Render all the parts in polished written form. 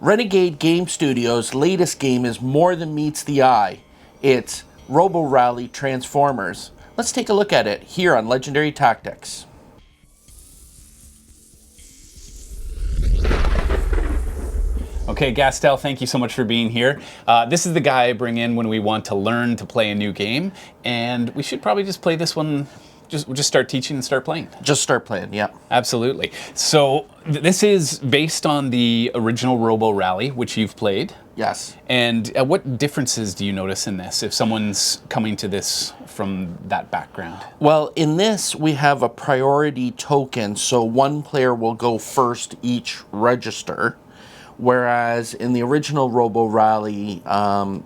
Renegade Game Studios' latest game is more than meets the eye. It's Robo Rally Transformers. Let's take a look at it here on Legendary Tactics. Okay, Gastel, thank you so much for being here. This is the guy I bring in when we want to learn to play a new game, and we should probably just play this one. Just start teaching and start playing. Just start playing, yeah. Absolutely. So this is based on the original Robo Rally, which you've played. Yes. And what differences do you notice in this if someone's coming to this from that background? Well, in this, we have a priority token, so one player will go first each register. Whereas in the original Robo Rally,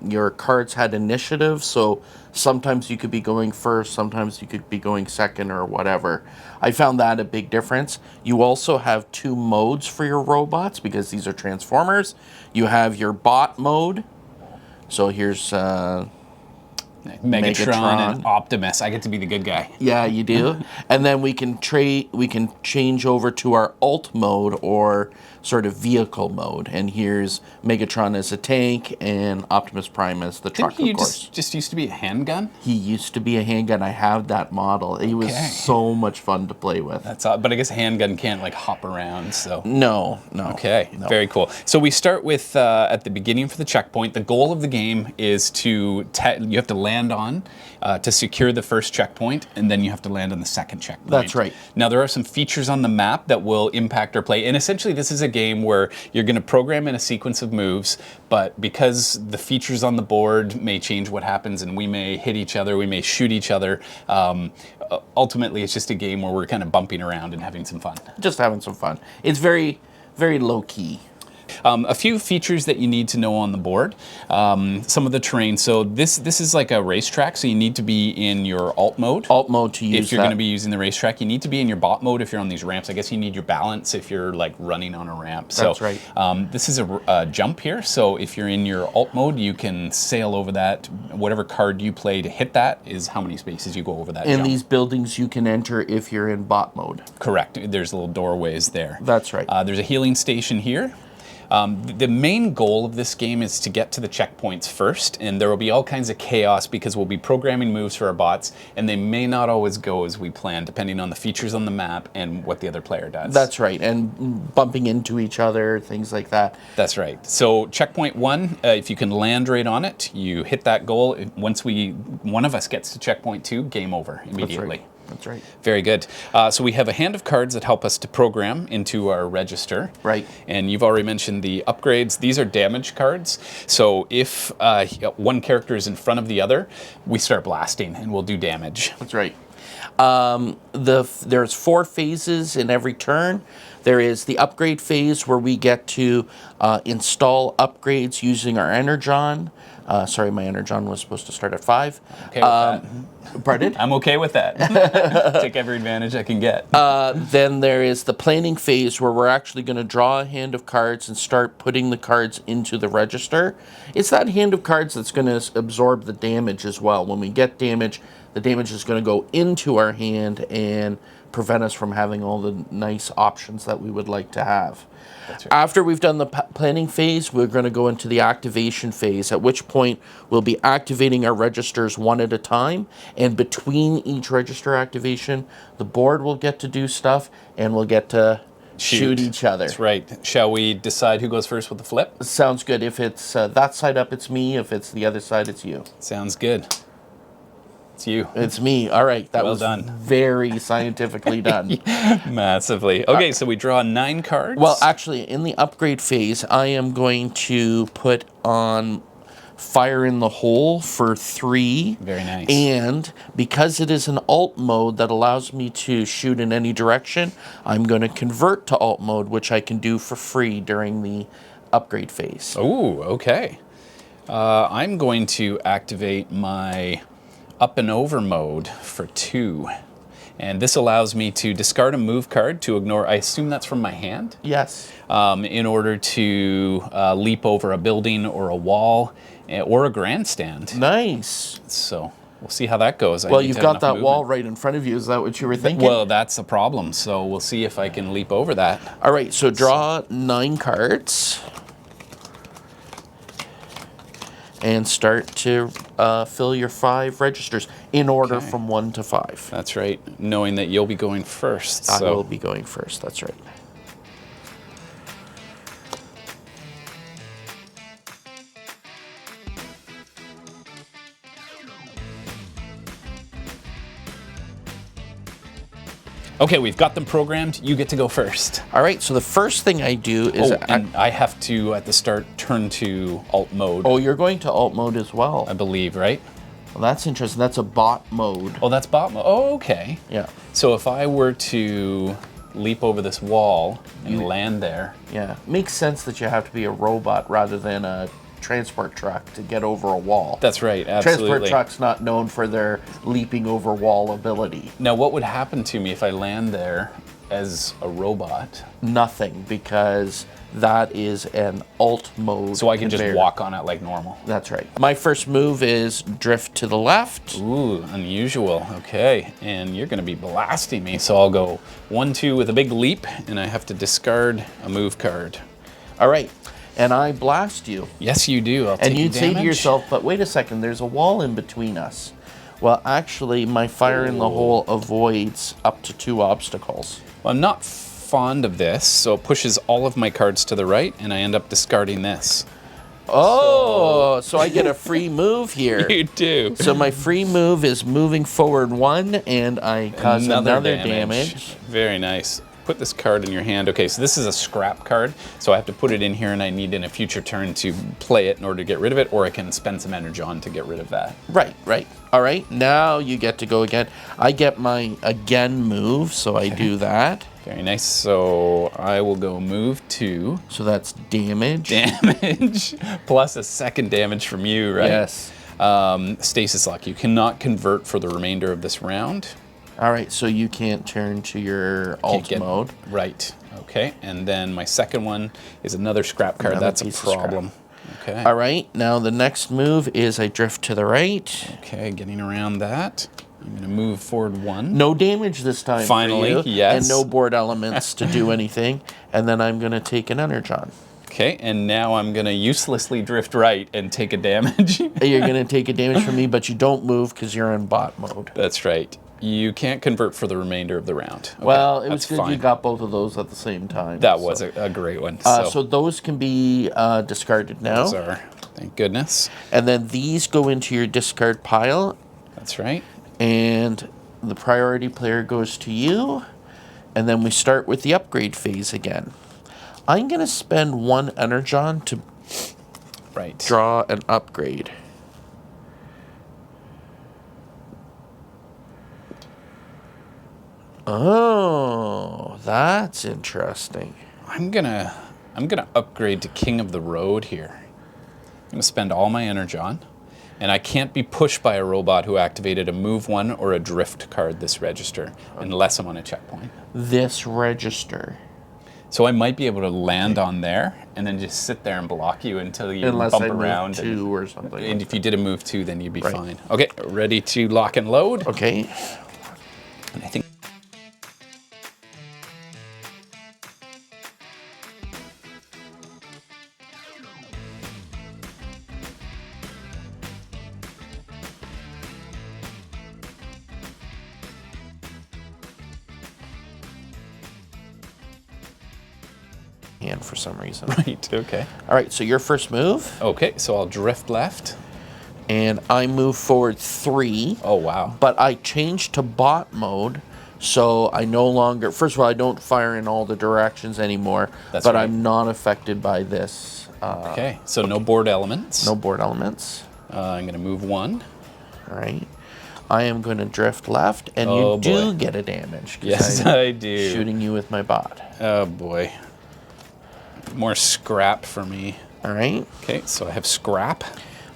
your cards had initiative, so sometimes you could be going first, sometimes you could be going second or whatever. I found that a big difference. You also have two modes for your robots because these are Transformers. You have your bot mode. So here's Megatron and Optimus. I get to be the good guy. Yeah, you do. And then we can change over to our alt mode or sort of vehicle mode. And here's Megatron as a tank and Optimus Prime as the truck, Didn't of course. just used to be a handgun? He used to be a handgun. I have that model. He was so much fun to play with. That's odd, but I guess a handgun can't like hop around, so. No. Okay, very cool. So we start with at the beginning for the checkpoint. The goal of the game is to you have to land on to secure the first checkpoint, and then you have to land on the second checkpoint. That's right. Now there are some features on the map that will impact our play, and essentially this is a game where you're going to program in a sequence of moves, but because the features on the board may change what happens, and we may hit each other, we may shoot each other. Ultimately, it's just a game where we're kind of bumping around and having some fun. Just having some fun. It's very, very low key. A few features that you need to know on the board. Some of the terrain. So this is like a racetrack, so you need to be in your alt mode. Alt mode to use if you're going to be using the racetrack. You need to be in your bot mode if you're on these ramps. I guess you need your balance if you're like running on a ramp. That's right. This is a jump here, so if you're in your alt mode, you can sail over that. Whatever card you play to hit that is how many spaces you go over that And jump. these buildings you can enter if you're in bot mode. Correct. There's little doorways there. That's right. There's a healing station here. The main goal of this game is to get to the checkpoints first, and there will be all kinds of chaos because we'll be programming moves for our bots, and they may not always go as we plan, depending on the features on the map and what the other player does. That's right, and bumping into each other, things like that. That's right. So checkpoint 1, if you can land right on it, you hit that goal. Once one of us gets to checkpoint 2, game over immediately. That's right. Very good. So we have a hand of cards that help us to program into our register. Right. And you've already mentioned the upgrades. These are damage cards. So if one character is in front of the other, we start blasting and we'll do damage. That's right. There's 4 phases in every turn. There is the upgrade phase where we get to install upgrades using our Energon. Sorry, my Energon was supposed to start at 5. Okay with that. Pardon? I'm okay with that. Take every advantage I can get. Then there is the planning phase where we're actually going to draw a hand of cards and start putting the cards into the register. It's that hand of cards that's going to absorb the damage as well. When we get damage, the damage is going to go into our hand and prevent us from having all the nice options that we would like to have. That's right. After we've done the planning phase, we're going to go into the activation phase, at which point we'll be activating our registers one at a time. And between each register activation, the board will get to do stuff and we'll get to shoot each other. That's right. Shall we decide who goes first with the flip? Sounds good. If it's that side up, it's me. If it's the other side, it's you. Sounds good. It's you. It's me. All right. That well was done. Very scientifically done. Massively. Okay, so we draw 9 cards. Well, actually, in the upgrade phase, I am going to put on Fire in the Hole for 3. Very nice. And because it is an alt mode that allows me to shoot in any direction, I'm going to convert to alt mode, which I can do for free during the upgrade phase. Oh, okay. I'm going to activate my up and over mode for 2. And this allows me to discard a move card to ignore, I assume that's from my hand? Yes. In order to leap over a building or a wall or a grandstand. Nice. So we'll see how that goes. Well, you've got that wall right in front of you. Is that what you were thinking? Well, that's a problem. So we'll see if I can leap over that. All right, so draw 9 cards. and start to fill your 5 registers in order Okay. from 1 to 5. That's right. Knowing that you'll be going first. I So. will be going first, that's right. Okay, we've got them programmed. You get to go first. All right, so the first thing I do is... and I have to, at the start, turn to alt mode. Oh, you're going to alt mode as well. I believe, right? Well, that's interesting. That's a bot mode. Oh, that's bot mode. Oh, okay. Yeah. So if I were to leap over this wall and land there. Yeah. Makes sense that you have to be a robot rather than a transport truck to get over a wall. That's right, absolutely. Transport trucks not known for their leaping over wall ability. Now, what would happen to me if I land there as a robot? Nothing, because that is an alt mode. So I can conveyor. just walk on it like normal. That's right. My first move is drift to the left. Ooh, unusual. Okay, and you're going to be blasting me. So I'll go 1-2 with a big leap, and I have to discard a move card. All right. And I blast you. Yes, you do. I'll take And you'd say to damage. yourself, but wait a second, there's a wall in between us. Well, actually, my fire in the hole avoids up to 2 obstacles. Well, I'm not fond of this, so it pushes all of my cards to the right, and I end up discarding this. Oh, so I get a free move here. You do. So my free move is moving forward 1, and I cause another damage. Very nice. Put this card in your hand. Okay, so this is a scrap card, so I have to put it in here, and I need in a future turn to play it in order to get rid of it, or I can spend some energy on to get rid of that. Right, right. All right, now you get to go again. I get my again move, so I do that. Very nice. So I will go move 2. So that's damage. Damage plus a second damage from you, right? Yes. Stasis lock. You cannot convert for the remainder of this round. All right, so you can't turn to your alt mode. Right. Okay. And then my second one is another scrap card. Another That's a piece of scrap. problem. Okay. All right, now the next move is I drift to the right. Okay, getting around that. I'm going to move forward 1. No damage this time. Finally, for you, yes. And no board elements to do anything. And then I'm going to take an energon. Okay, and now I'm going to uselessly drift right and take a damage. You're going to take a damage from me, but you don't move because you're in bot mode. That's right. You can't convert for the remainder of the round. Okay, well, it was that's good fine. you got both of those at the same time. That was a great one. So those can be discarded now. Those are, thank goodness. And then these go into your discard pile. That's right. And the priority player goes to you. And then we start with the upgrade phase again. I'm going to spend 1 energon to draw an upgrade. Oh, that's interesting. I'm gonna upgrade to King of the Road here. I'm gonna spend all my energon, and I can't be pushed by a robot who activated a move 1 or a drift card this register, unless I'm on a checkpoint. This register. So I might be able to land on there and then just sit there and block you until you Unless bump I move around. 2 or something. And like if you did a move 2, then you'd be Right. fine. Okay, ready to lock and load. Okay. And I think hand for some reason. right. Okay. All right, so your first move, Okay, so I'll drift left. and I move forward 3, Oh wow. but I change to bot mode, so I no longer, first of all, I don't fire in all the directions anymore, That's but right. I'm not affected by this. Okay, so no board elements. No board elements. I'm going to move 1. All right. I am going to drift left, and Oh, you do boy. get a damage. 'cause Yes, I'm I do. shooting you with my bot. Oh boy. More scrap for me. All right. Okay, so I have scrap.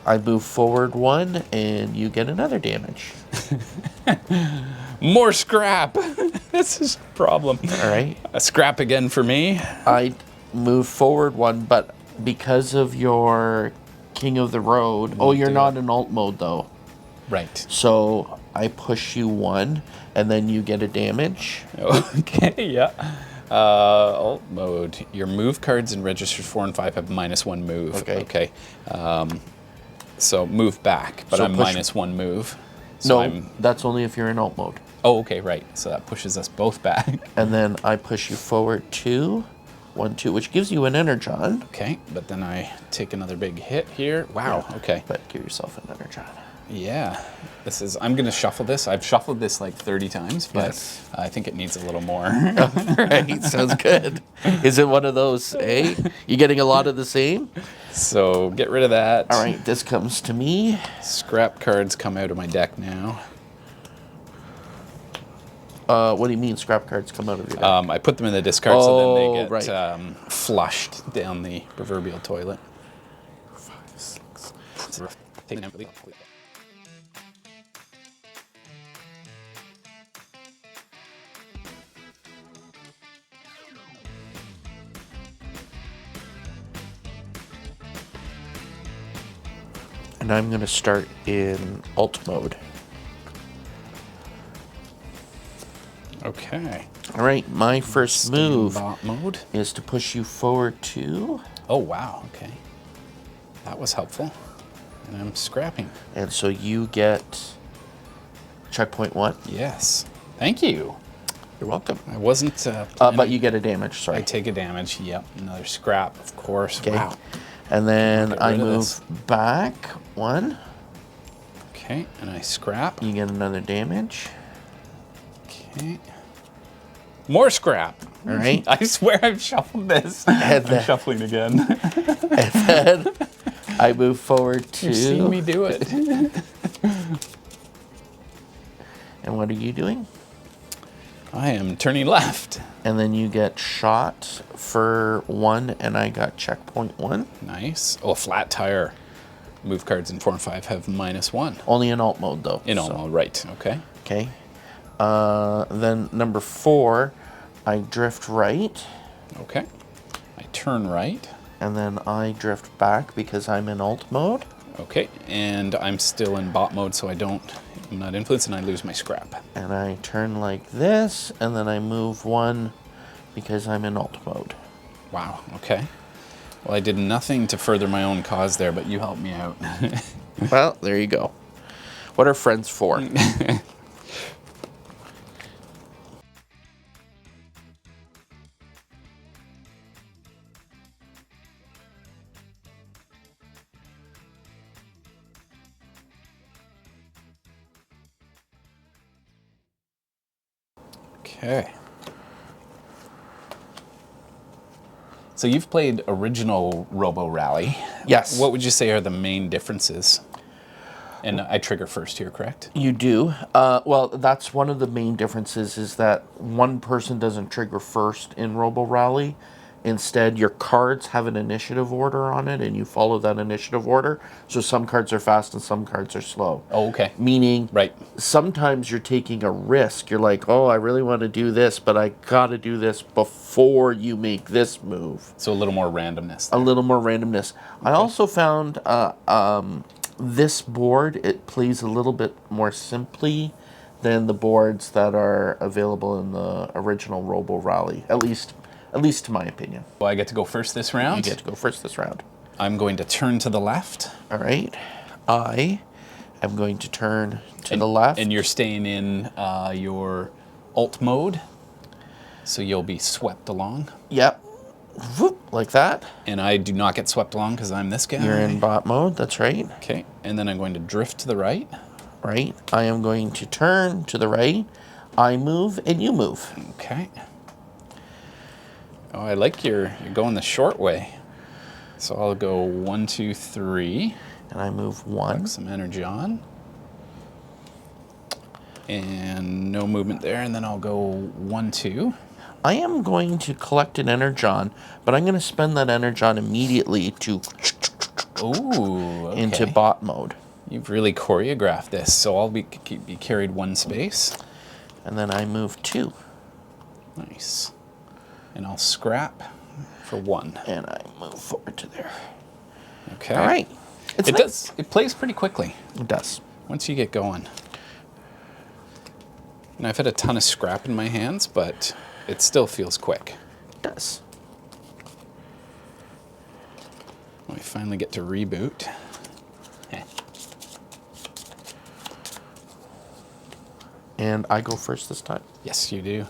I move forward 1, and you get another damage. More scrap. This is a problem. All right. A scrap again for me. I move forward 1, but because of your King of the Road, you're do not in alt mode though. Right. So I push you 1, and then you get a damage. Okay, yeah. Alt mode. Your move cards in registers 4 and 5 have -1 move. Okay. Okay. So move back, but So I'm push- -1 move. So No, that's only if you're in alt mode. Oh, okay, right. So that pushes us both back. And then I push you forward 2, 1, 2, which gives you an energon. Okay, but then I take another big hit here. Wow, Yeah, okay. But give yourself an energon. Yeah. I'm going to shuffle this. I've shuffled this like 30 times, but Yes. I think it needs a little more. Right, sounds good. Is it one of those, eh? You getting a lot of the same? So get rid of that. All right, this comes to me. Scrap cards come out of my deck now. What do you mean scrap cards come out of your deck? I put them in the discard so then they get right. flushed down the proverbial toilet. 5, 6. And I'm going to start in alt mode. Okay. All right, my first move Bot mode. is to push you forward 2. Oh, wow. Okay. That was helpful. And I'm scrapping. And so you get checkpoint 1. Yes. Thank you. You're welcome. I wasn't. But you get a damage, I sorry. take a damage. Yep. Another scrap, of course. Okay. Wow. And then Get I rid of move this. back 1. Okay. And I scrap. You get another damage. Okay. More scrap. All right. I swear I've shuffled this. And I'm shuffling again. And then I move forward 2. You've seen me do it. And what are you doing? I am turning left. And then you get shot for 1, and I got checkpoint 1. Nice. Oh, a flat tire. Move cards in 4 and 5 have -1. Only in alt mode, though. In all, right. Okay. Okay. Then number 4, I drift right, Okay. I turn right. and then I drift back because I'm in alt mode. Okay. And I'm still in bot mode, so I'm not influenced, and I lose my scrap. And I turn like this, and then I move 1 because I'm in alt mode. Wow. Okay. Well, I did nothing to further my own cause there, but you helped me out. Well, there you go. What are friends for? Okay. So you've played original Robo Rally. Yes. What would you say are the main differences? And I trigger first here, correct? You do. Well, that's one of the main differences is that one person doesn't trigger first in Robo Rally. Instead, your cards have an initiative order on it, and you follow that initiative order. So some cards are fast and some cards are slow. Oh, okay. Meaning, Right. sometimes you're taking a risk. You're like, oh, I really want to do this, but I got to do this before you make this move. So a little more randomness. A little more randomness. I also found this board, it plays a little bit more simply than the boards that are available in the original Robo Rally, at least to my opinion. Well, I get to go first this round. You get to go first this round. I'm going to turn to the left. All right. I am going to turn to the left. And you're staying in your alt mode. So you'll be swept along. Yep. Whoop, like that. And I do not get swept along because I'm this guy. You're in bot mode, that's right. Okay. And then I'm going to drift to the right. Right. I am going to turn to the right. I move and you move. Okay. Oh, I like you're going the short way. So I'll go 1, 2, 3. And I move 1. Put some energy on. And no movement there. And then I'll go 1, 2. I am going to collect an energon, but I'm going to spend that energon immediately to Ooh, okay. into bot mode. You've really choreographed this. So I'll be carried 1 space. And then I move 2. Nice. And I'll scrap for 1. And I move forward to there. Okay. All right. It plays pretty quickly It does. once you get going. And I've had a ton of scrap in my hands, but it still feels quick. It does. We finally get to reboot. And I go first this time. Yes, you do.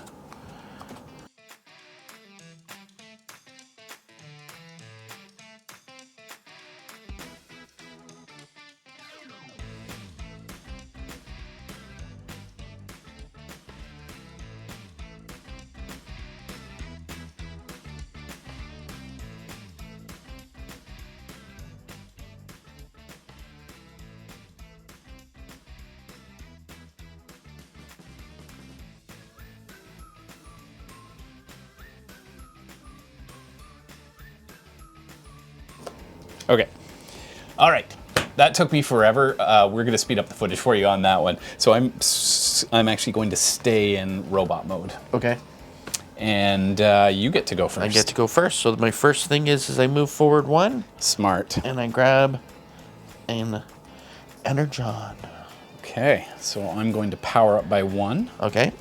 Okay. All right. That took me forever. We're going to speed up the footage for you on that one. So I'm actually going to stay in robot mode. Okay. And you get to go first. I get to go first. So my first thing is I move forward 1. Smart. And I grab an Energon. Okay. So I'm going to power up by 1. Okay.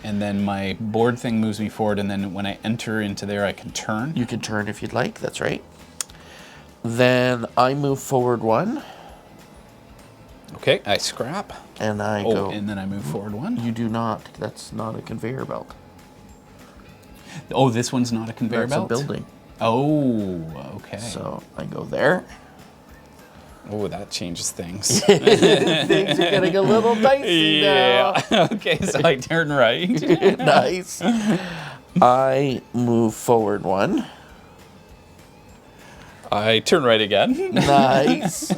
And then my board thing moves me forward. And then when I enter into there, I can turn. You can turn if you'd like. That's right. Then I move forward 1. Okay, I scrap. And I go. And then I move forward 1. You do not. That's not a conveyor belt. Oh, this one's not a conveyor belt? That's a building. Oh, okay. So I go there. Oh, that changes things. Things are getting a little dicey now. Yeah. Okay, so I turn right. Nice. I move forward 1. I turn right again. Nice.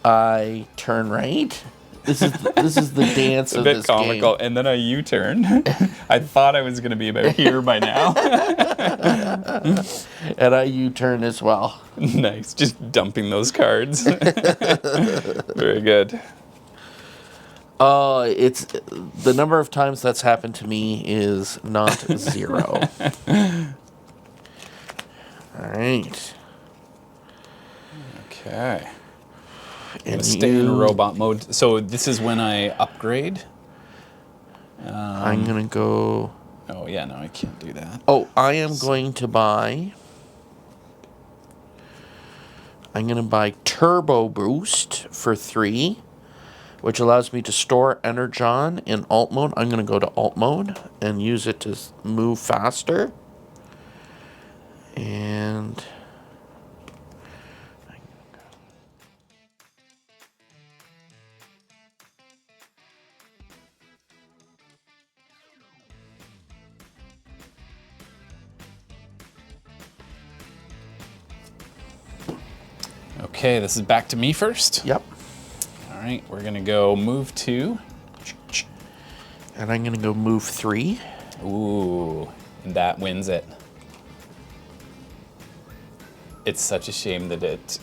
I turn right. This is the dance of this A bit comical. game. And then I U-turn. I thought I was going to be about here by now. And I U-turn as well. Nice. Just dumping those cards. Very good. It's the number of times that's happened to me is not 0. All right. Okay. And Stay in robot mode. So this is when I upgrade. I'm gonna go. Oh yeah, no, I can't do that. Oh, I am going to buy. I'm gonna buy Turbo Boost for 3, which allows me to store Energon in alt mode. I'm gonna go to alt mode and use it to move faster. And Okay, this is back to me first. yep. All right, we're gonna go move 2. And I'm gonna go move 3. Ooh, and that wins it. It's such a shame that it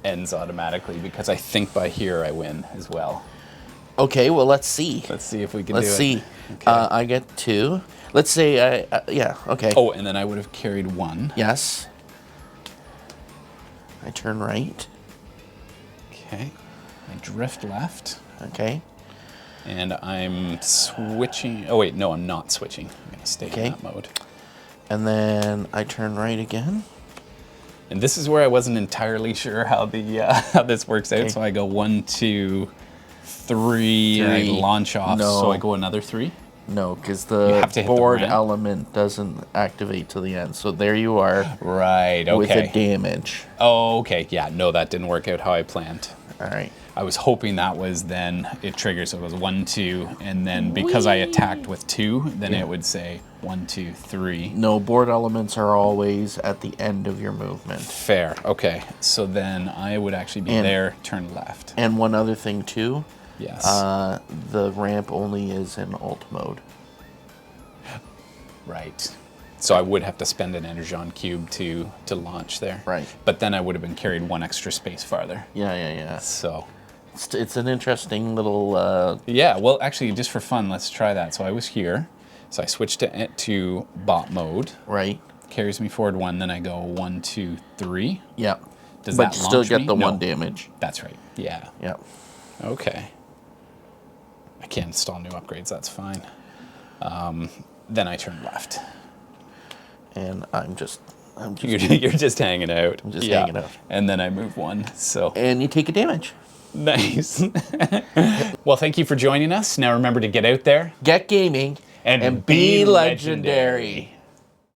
ends automatically because I think by here I win as well. Okay, well let's see. Let's see if we can Let's do see. it. Okay. I get 2. Let's say yeah. Okay. Oh, and then I would have carried 1. Yes. I turn right. Okay. I drift left. Okay. And I'm switching. Oh, wait, no, I'm not switching. I'm going to stay Okay. in that mode. And then I turn right again. And this is where I wasn't entirely sure how the how this works out. Okay. So I go 1, 2, 3, and I 3. launch off. No. So I go another 3. No, because You the have to hit the board ramp? element doesn't activate to the end. So there you are Right, with a okay. damage. Oh, okay. Yeah, no, that didn't work out how I planned. All right. I was hoping that was then it triggers. So it was 1, 2, and then because I attacked with 2, then it would say 1, 2, 3. No, board elements are always at the end of your movement. Fair. Okay. So then I would actually be And- there, turn left. And one other thing too, Yes. the ramp only is in alt mode. Right. So I would have to spend an Energon cube to launch there. Right. But then I would have been carried 1 extra space farther. Yeah. So It's an interesting little. yeah. Well, actually, just for fun, let's try that. So I was here. So I switched to bot mode. Right. Carries me forward 1. Then I go 1, 2, 3. Yeah. Does but that you still launch get me? the No. 1 damage. That's right. Yeah. Yeah. Okay. I can't install new upgrades. That's fine. Then I turn left. And I'm just. You're just hanging out. I'm just hanging out. And then I move 1. So And you take a damage. Nice. Well, thank you for joining us. Now remember to get out there Get gaming and be legendary.